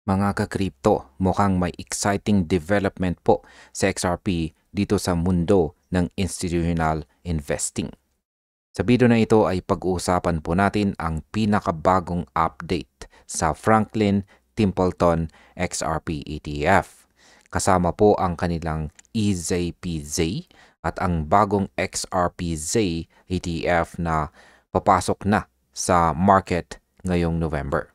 Mga ka-crypto, mukhang may exciting development po sa XRP dito sa mundo ng institutional investing. Sa video na ito ay pag-uusapan po natin ang pinakabagong update sa Franklin Templeton XRP ETF. Kasama po ang kanilang EZPZ at ang bagong XRPZ ETF na papasok na sa market ngayong November.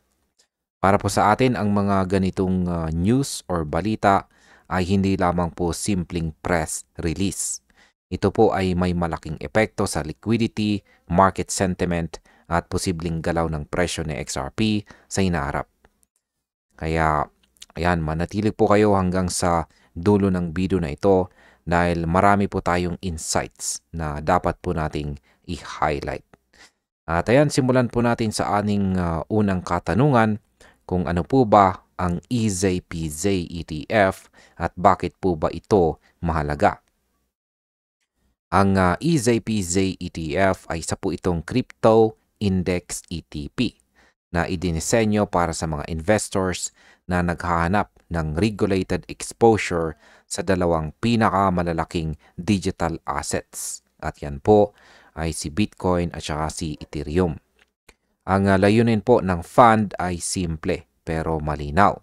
Para po sa atin, ang mga ganitong news or balita ay hindi lamang po simpleng press release. Ito po ay may malaking epekto sa liquidity, market sentiment, at posibleng galaw ng presyo ni XRP sa hinaharap. Kaya, ayan, manatili po kayo hanggang sa dulo ng video na ito dahil marami po tayong insights na dapat po nating i-highlight. At ayan, simulan po natin sa ating unang katanungan kung ano po ba ang EZPZ ETF at bakit po ba ito mahalaga. Ang EZPZ ETF ay isa po itong crypto index ETP na idinisenyo para sa mga investors na naghahanap ng regulated exposure sa dalawang pinakamalalaking digital assets. At yan po ay si Bitcoin at saka si Ethereum. Ang layunin po ng fund ay simple pero malinaw.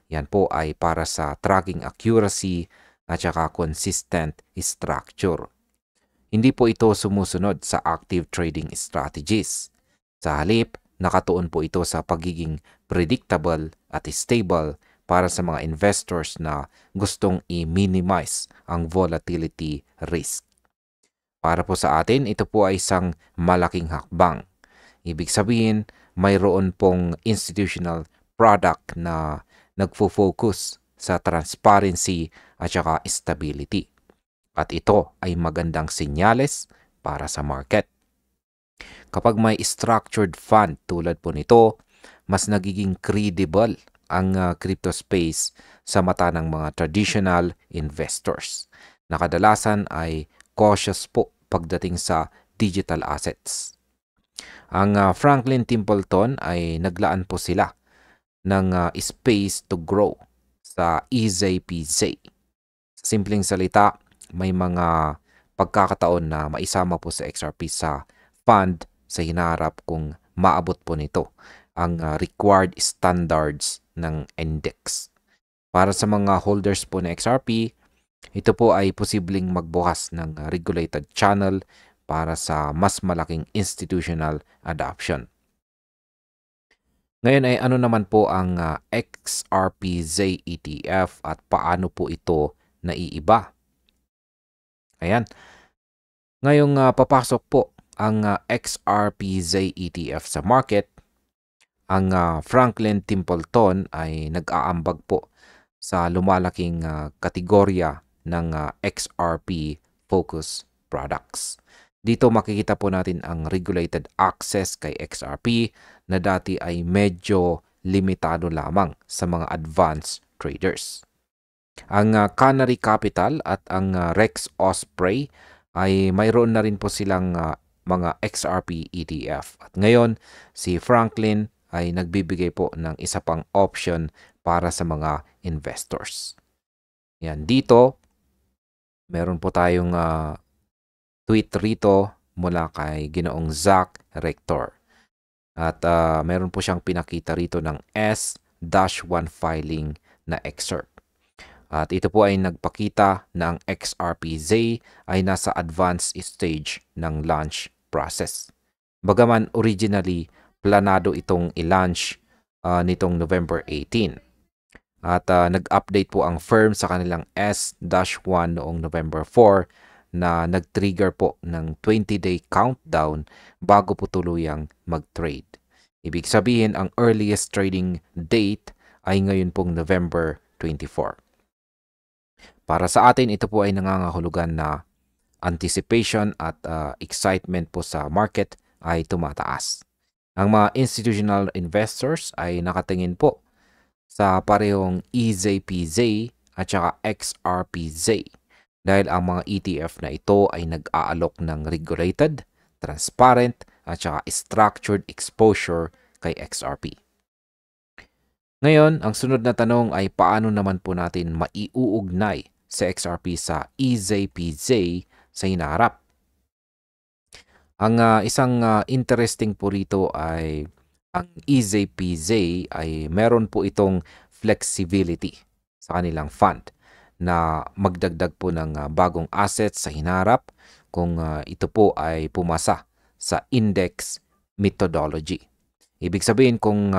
Yan po ay para sa tracking accuracy at saka consistent structure. Hindi po ito sumusunod sa active trading strategies. Sa halip, nakatuon po ito sa pagiging predictable at stable para sa mga investors na gustong i-minimize ang volatility risk. Para po sa atin, ito po ay isang malaking hakbang. Ibig sabihin, mayroon pong institutional product na nagfo-focus sa transparency at saka stability. At ito ay magandang senyales para sa market. Kapag may structured fund tulad po nito, mas nagiging credible ang crypto space sa mata ng mga traditional investors na kadalasan ay cautious po pagdating sa digital assets. Ang Franklin Templeton ay naglaan po sila ng space to grow sa EZPZ. Sa simpleng salita, may mga pagkakataon na maisama po sa XRP sa fund sa hinaharap kung maabot po nito ang required standards ng index. Para sa mga holders po ng XRP, ito po ay posibleng magbukas ng regulated channel para sa mas malaking institutional adoption. Ngayon ay ano naman po ang XRPZ ETF at paano po ito naiiba? Ayan. Ngayong papasok po ang XRPZ ETF sa market, ang Franklin Templeton ay nag-aambag po sa lumalaking kategorya ng XRP focus products. Dito makikita po natin ang regulated access kay XRP na dati ay medyo limitado lamang sa mga advanced traders. Ang Canary Capital at ang Rex Osprey ay mayroon na rin po silang mga XRP ETF. At ngayon, si Franklin ay nagbibigay po ng isa pang option para sa mga investors. Yan, dito, meron po tayong tweet rito mula kay Ginoong Zach Rector. At meron po siyang pinakita rito ng S-1 filing na excerpt. At ito po ay nagpakita na ang XRPZ ay nasa advanced stage ng launch process. Bagaman originally, planado itong i-launch nitong November 18. At nag-update po ang firm sa kanilang S-1 noong November 4 na nag-trigger po ng 20-day countdown bago po tuluyang mag-trade. Ibig sabihin, ang earliest trading date ay ngayon pong November 24. Para sa atin, ito po ay nangangahulugan na anticipation at excitement po sa market ay tumataas. Ang mga institutional investors ay nakatingin po sa parehong EZPZ at saka XRPZ dahil ang mga ETF na ito ay nag-aalok ng regulated, transparent at saka structured exposure kay XRP. Ngayon, ang sunod na tanong ay paano naman po natin maiuugnay sa XRP sa EZPZ sa hinaharap? Ang isang interesting po rito ay ang EZPZ ay meron po itong flexibility sa kanilang fund na magdagdag po ng bagong assets sa hinarap kung ito po ay pumasa sa index methodology. Ibig sabihin kung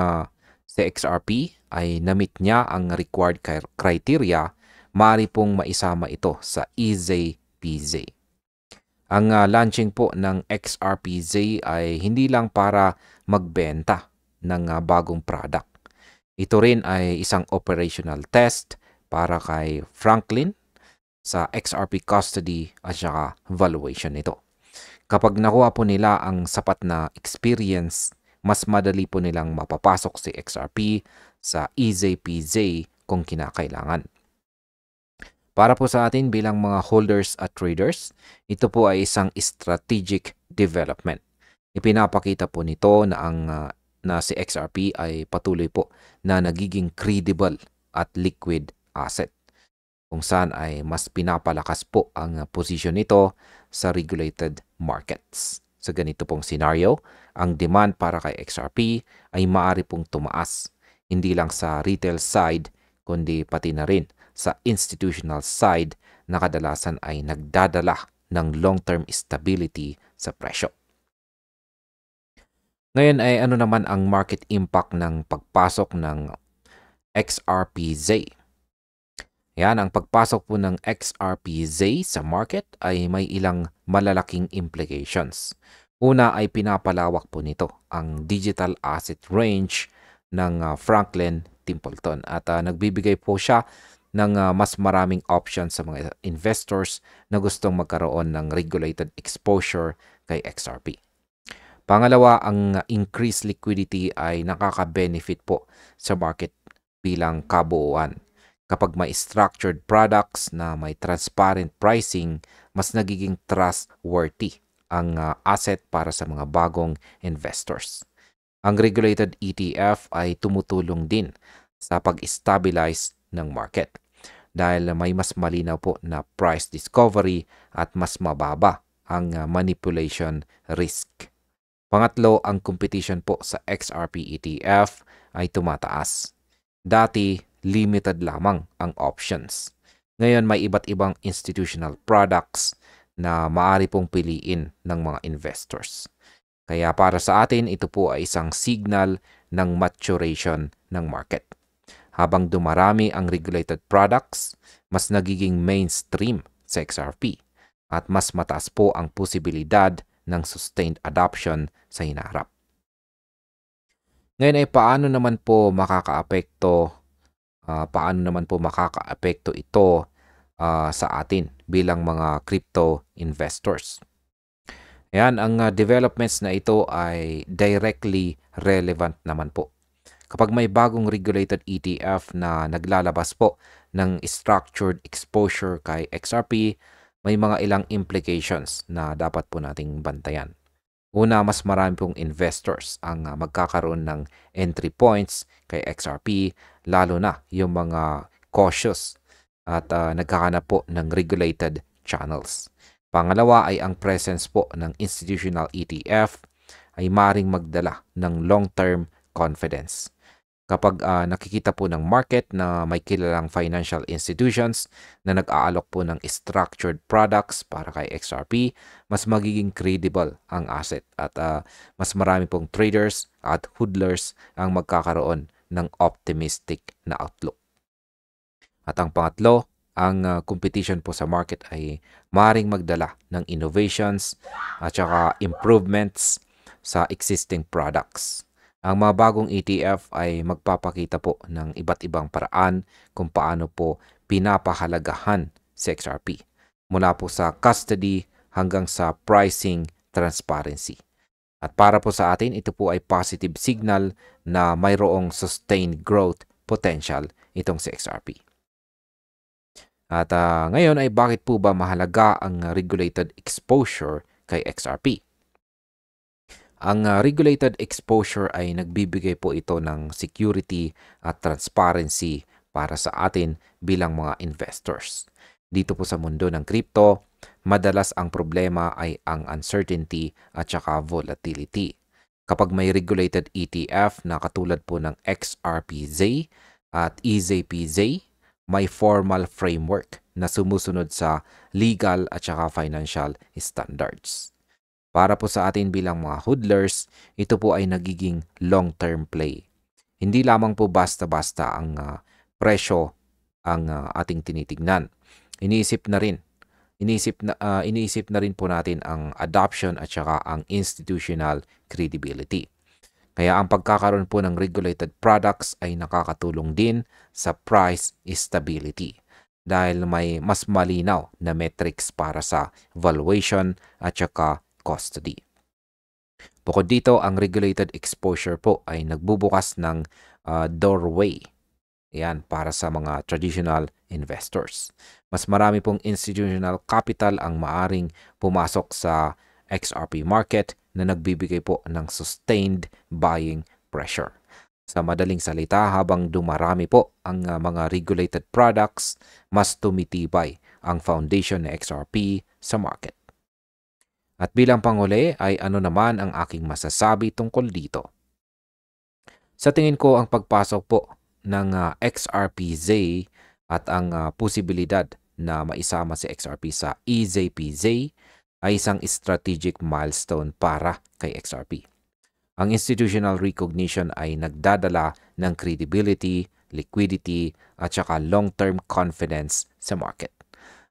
sa XRP ay na-meet niya ang required criteria, maaari pong maisama ito sa EZPZ. Ang launching po ng XRPZ ay hindi lang para magbenta ng bagong product. Ito rin ay isang operational test para kay Franklin sa XRP custody at saka valuation nito. Kapag nakuha po nila ang sapat na experience, mas madali po nilang mapapasok si XRP sa EZPZ kung kinakailangan. Para po sa atin bilang mga holders at traders, ito po ay isang strategic development. Ipinapakita po nito na si XRP ay patuloy po na nagiging credible at liquid asset, kung saan ay mas pinapalakas po ang posisyon nito sa regulated markets. Sa ganito pong scenario, ang demand para kay XRP ay maaari pong tumaas, hindi lang sa retail side, kundi pati na rin sa institutional side na kadalasan ay nagdadala ng long-term stability sa presyo. Ngayon ay ano naman ang market impact ng pagpasok ng XRPZ? Yan, ang pagpasok po ng XRPZ sa market ay may ilang malalaking implications. Una ay pinapalawak po nito ang digital asset range ng Franklin Templeton at nagbibigay po siya ng mas maraming options sa mga investors na gustong magkaroon ng regulated exposure kay XRP. Pangalawa, ang increased liquidity ay nakaka-benefit po sa market bilang kabuuan. Kapag may structured products na may transparent pricing, mas nagiging trustworthy ang asset para sa mga bagong investors. Ang regulated ETF ay tumutulong din sa pag-stabilize ng market dahil may mas malinaw po na price discovery at mas mababa ang manipulation risk. Pangatlo, ang competition po sa XRP ETF ay tumataas. Dati, limited lamang ang options. Ngayon, may iba't ibang institutional products na maaari pong piliin ng mga investors. Kaya para sa atin, ito po ay isang signal ng maturation ng market. Habang dumarami ang regulated products, mas nagiging mainstream sa XRP at mas mataas po ang posibilidad ng sustained adoption sa hinaharap. Ngayon ay paano naman po makakaapekto ito sa atin bilang mga crypto investors? Ayan, ang developments na ito ay directly relevant naman po. Kapag may bagong regulated ETF na naglalabas po ng structured exposure kay XRP, may mga ilang implications na dapat po nating bantayan. Una, mas marami pong investors ang magkakaroon ng entry points kay XRP, lalo na yung mga cautious at nagkakanap po ng regulated channels. Pangalawa ay ang presence po ng institutional ETF ay maring magdala ng long-term confidence. Kapag nakikita po ng market na may kilalang financial institutions na nag-aalok po ng structured products para kay XRP, mas magiging credible ang asset at mas marami pong traders at hodlers ang magkakaroon ng optimistic na outlook. At ang pangatlo, ang competition po sa market ay maaaring magdala ng innovations at saka improvements sa existing products. Ang mga bagong ETF ay magpapakita po ng iba't ibang paraan kung paano po pinapahalagahan si XRP, mula po sa custody hanggang sa pricing transparency. At para po sa atin, ito po ay positive signal na mayroong sustained growth potential itong si XRP. At ngayon ay bakit po ba mahalaga ang regulated exposure kay XRP? Ang regulated exposure ay nagbibigay po ito ng security at transparency para sa atin bilang mga investors. Dito po sa mundo ng crypto, madalas ang problema ay ang uncertainty at saka volatility. Kapag may regulated ETF na katulad po ng XRPZ at EZPZ, may formal framework na sumusunod sa legal at saka financial standards. Para po sa atin bilang mga hodlers, ito po ay nagiging long-term play. Hindi lamang po basta-basta ang presyo ang ating tinitignan. Iniisip na rin po natin ang adoption at saka ang institutional credibility. Kaya ang pagkakaroon po ng regulated products ay nakakatulong din sa price stability dahil may mas malinaw na metrics para sa valuation at saka custody. Bukod dito, ang regulated exposure po ay nagbubukas ng doorway para sa mga traditional investors. Mas marami pong institutional capital ang maaring pumasok sa XRP market na nagbibigay po ng sustained buying pressure. Sa madaling salita, habang dumarami po ang mga regulated products, mas tumitibay ang foundation ng XRP sa market. At bilang panghuli ay ano naman ang aking masasabi tungkol dito? Sa tingin ko, ang pagpasok po ng XRPZ at ang posibilidad na maisama si XRP sa EZPZ ay isang strategic milestone para kay XRP. Ang institutional recognition ay nagdadala ng credibility, liquidity at saka long-term confidence sa market.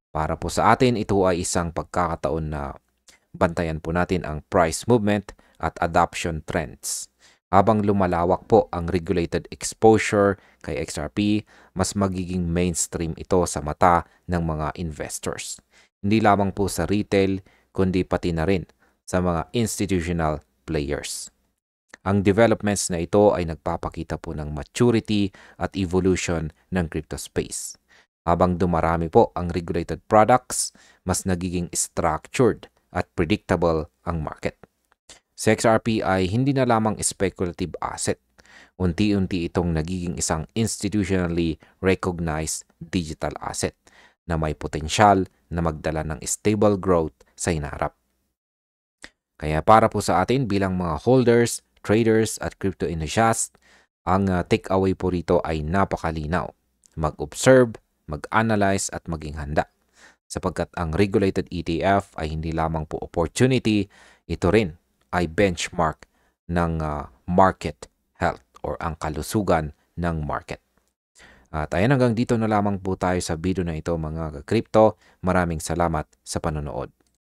Para po sa atin, ito ay isang pagkakataon na bantayan po natin ang price movement at adoption trends. Habang lumalawak po ang regulated exposure kay XRP, mas magiging mainstream ito sa mata ng mga investors. Hindi lamang po sa retail, kundi pati na rin sa mga institutional players. Ang developments na ito ay nagpapakita po ng maturity at evolution ng crypto space. Habang dumarami po ang regulated products, mas nagiging structured at predictable ang market. Si XRP ay hindi na lamang speculative asset. Unti-unti itong nagiging isang institutionally recognized digital asset na may potensyal na magdala ng stable growth sa hinaharap. Kaya para po sa atin bilang mga holders, traders at crypto enthusiasts, ang takeaway po rito ay napakalinaw. Mag-observe, mag-analyze at maging handa. Sapagkat ang regulated ETF ay hindi lamang po opportunity, ito rin ay benchmark ng market health or ang kalusugan ng market. At ayan, hanggang dito na lamang po tayo sa video na ito mga crypto. Maraming salamat sa panonood.